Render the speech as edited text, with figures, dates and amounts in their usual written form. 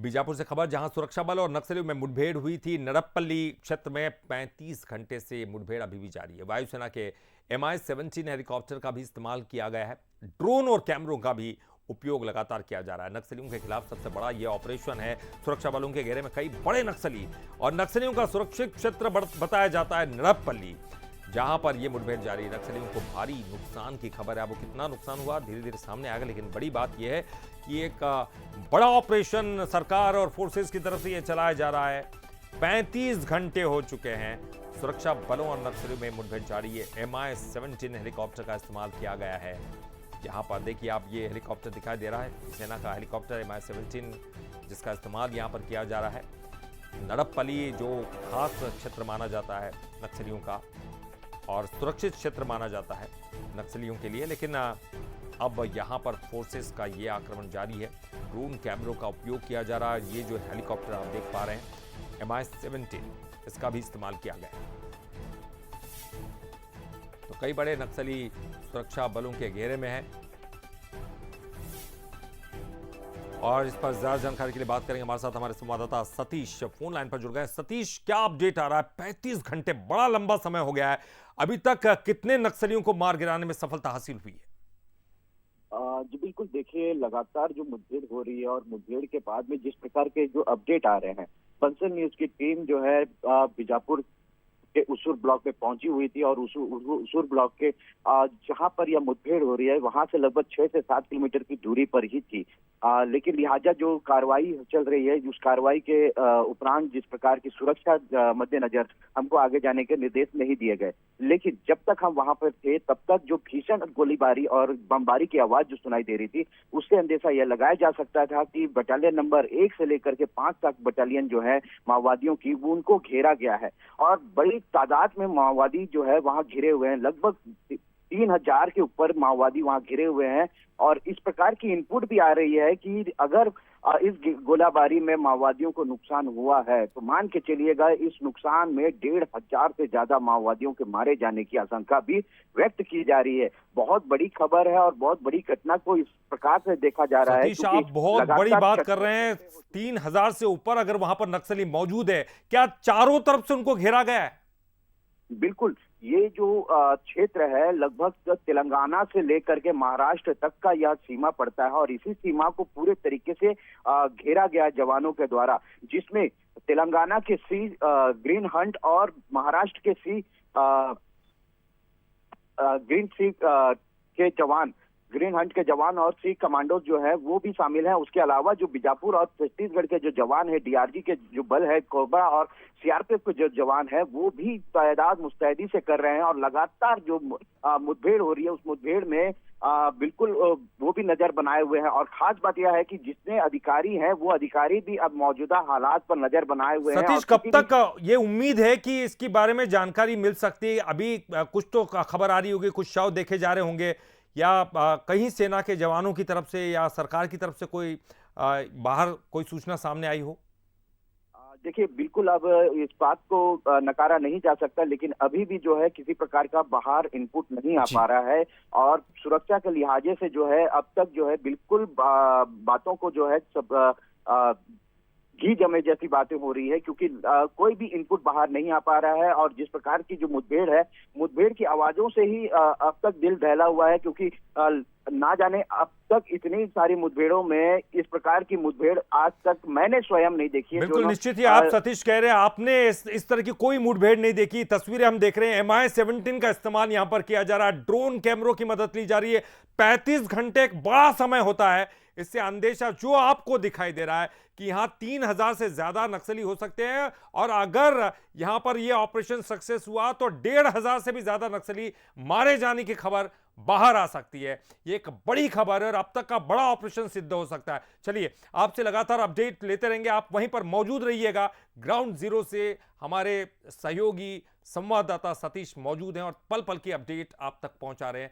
बीजापुर से खबर, जहां सुरक्षा बल और नक्सलियों में मुठभेड़ हुई थी। नड़प्पल्ली क्षेत्र में 35 घंटे से मुठभेड़ अभी भी जारी है। वायुसेना के Mi-17 हेलीकॉप्टर का भी इस्तेमाल किया गया है। ड्रोन और कैमरों का भी उपयोग लगातार किया जा रहा है। नक्सलियों के खिलाफ सबसे बड़ा यह ऑपरेशन है। सुरक्षा बलों के घेरे में कई बड़े नक्सली और नक्सलियों का सुरक्षित क्षेत्र बताया जाता है नड़प्पल्ली, जहां पर यह मुठभेड़ जारी। नक्सलियों को भारी नुकसान की खबर है। अब वो कितना नुकसान हुआ धीरे धीरे सामने आएगा, लेकिन बड़ी बात यह है कि एक बड़ा ऑपरेशन सरकार और फोर्सेस की तरफ से यह चलाया जा रहा है। 35 घंटे हो चुके हैं। सुरक्षा बलों और नक्सलियों में मुठभेड़ जारी है। Mi-17 हेलीकॉप्टर का इस्तेमाल किया गया है। यहाँ पर देखिए आप, ये हेलीकॉप्टर दिखाई दे रहा है, सेना का हेलीकॉप्टर Mi-17, जिसका इस्तेमाल यहाँ पर किया जा रहा है। नड़प्पल्ली जो खास क्षेत्र माना जाता है नक्सलियों का और सुरक्षित क्षेत्र माना जाता है नक्सलियों के लिए, लेकिन अब यहाँ पर फोर्सेस का ये आक्रमण जारी है। ड्रोन कैमरों का उपयोग किया जा रहा है। ये जो हेलीकॉप्टर आप देख पा रहे हैं Mi-17, इसका भी इस्तेमाल किया गया। तो कई बड़े नक्सली सुरक्षा बलों के घेरे में हैं और इस पर ज्यादा जानकारी के लिए बात करेंगे। हमारे साथ हमारे संवाददाता सतीश फोन लाइन पर जुड़ गए। सतीश, क्या अपडेट आ रहा है? 35 घंटे बड़ा लंबा समय हो गया है। अभी तक कितने नक्सलियों को मार गिराने में सफलता हासिल हुई है? जी बिल्कुल, देखिए लगातार जो मुठभेड़ हो रही है और मुठभेड़ के बाद में जिस प्रकार के जो अपडेट आ रहे हैं, बंसल न्यूज की टीम जो है बीजापुर के उसूर ब्लॉक में पहुंची हुई थी और उसूर ब्लॉक के जहां पर यह मुठभेड़ हो रही है वहां से लगभग 6 से 7 किलोमीटर की दूरी पर ही थी। लेकिन लिहाजा जो कार्रवाई चल रही है, उस कार्रवाई के उपरांत जिस प्रकार की सुरक्षा मद्देनजर हमको आगे जाने के निर्देश नहीं दिए गए। लेकिन जब तक हम वहां पर थे तब तक जो भीषण गोलीबारी और बमबारी की आवाज जो सुनाई दे रही थी, उससे अंदेशा यह लगाया जा सकता था कि बटालियन नंबर 1 से लेकर के 5 तक बटालियन जो है माओवादियों की, वो उनको घेरा गया है और बड़ी तादाद में माओवादी जो है वहां घिरे हुए हैं। लगभग 3000 के ऊपर माओवादी वहां घिरे हुए हैं और इस प्रकार की इनपुट भी आ रही है कि अगर इस गोलाबारी में माओवादियों को नुकसान हुआ है तो मान के चलिएगा इस नुकसान में 1500 से ज्यादा माओवादियों के मारे जाने की आशंका भी व्यक्त की जा रही है। बहुत बड़ी खबर है और बहुत बड़ी घटना को इस प्रकार से देखा जा रहा है। सतीश, आप बहुत बड़ी बात कर रहे हैं। 3000 से ऊपर अगर वहां पर नक्सली मौजूद है, क्या चारों तरफ से उनको घेरा गया है? बिल्कुल, ये जो क्षेत्र है लगभग तेलंगाना से लेकर के महाराष्ट्र तक का यह सीमा पड़ता है और इसी सीमा को पूरे तरीके से घेरा गया जवानों के द्वारा, जिसमें तेलंगाना के सी ग्रीन हंट और महाराष्ट्र के सी ग्रीन सी के जवान, ग्रीन हंट के जवान और सी कमांडो जो है वो भी शामिल हैं। उसके अलावा जो बीजापुर और छत्तीसगढ़ के जो जवान है, डीआरजी के जो बल है, कोबरा और सीआरपीएफ के जो जवान है, वो भी तादाद मुस्तैदी से कर रहे हैं और लगातार जो मुठभेड़ हो रही है उस मुठभेड़ में बिल्कुल वो भी नजर बनाए हुए हैं। और खास बात यह है कि जितने अधिकारी हैं वो अधिकारी भी अब मौजूदा हालात पर नजर बनाए हुए हैं। सतीश, कब तक ये उम्मीद है कि इसके बारे में जानकारी मिल सकती है? अभी कुछ तो खबर आ रही होगी, कुछ शव देखे जा रहे होंगे या कहीं सेना के जवानों की तरफ से या सरकार की तरफ से कोई बाहर कोई सूचना सामने आई हो? देखिए बिल्कुल, अब इस बात को नकारा नहीं जा सकता, लेकिन अभी भी जो है किसी प्रकार का बाहर इनपुट नहीं आ पा रहा है और सुरक्षा के लिहाजे से जो है अब तक जो है बिल्कुल बातों को जो है सब घी जमे जैसी बातें हो रही है, क्योंकि कोई भी इनपुट बाहर नहीं आ पा रहा है। और जिस प्रकार की जो मुठभेड़ है, मुठभेड़ की आवाजों से ही अब तक दिल दहला हुआ है, क्योंकि ना जाने अब तक इतनी सारी मुठभेड़ों में इस प्रकार की मुठभेड़ आज तक मैंने स्वयं नहीं देखी है। बिल्कुल निश्चित ही आप सतीश कह रहे हैं, आपने इस तरह की कोई मुठभेड़ नहीं देखी। तस्वीरें हम देख रहे हैं, Mi-17 का इस्तेमाल यहां पर किया जा रहा है, ड्रोन कैमरों की मदद ली जा रही है। 35 घंटे एक बड़ा समय होता है। इससे अंदेशा जो आपको दिखाई दे रहा है कि यहां 3000 से ज्यादा नक्सली हो सकते हैं और अगर यहां पर यह ऑपरेशन सक्सेस हुआ तो 1500 से भी ज्यादा नक्सली मारे जाने की खबर बाहर आ सकती है। ये एक बड़ी खबर है और अब तक का बड़ा ऑपरेशन सिद्ध हो सकता है। चलिए, आपसे लगातार अपडेट लेते रहेंगे, आप वहीं पर मौजूद रहिएगा। ग्राउंड जीरो से हमारे सहयोगी संवाददाता सतीश मौजूद हैं और पल पल की अपडेट आप तक पहुंचा रहे हैं।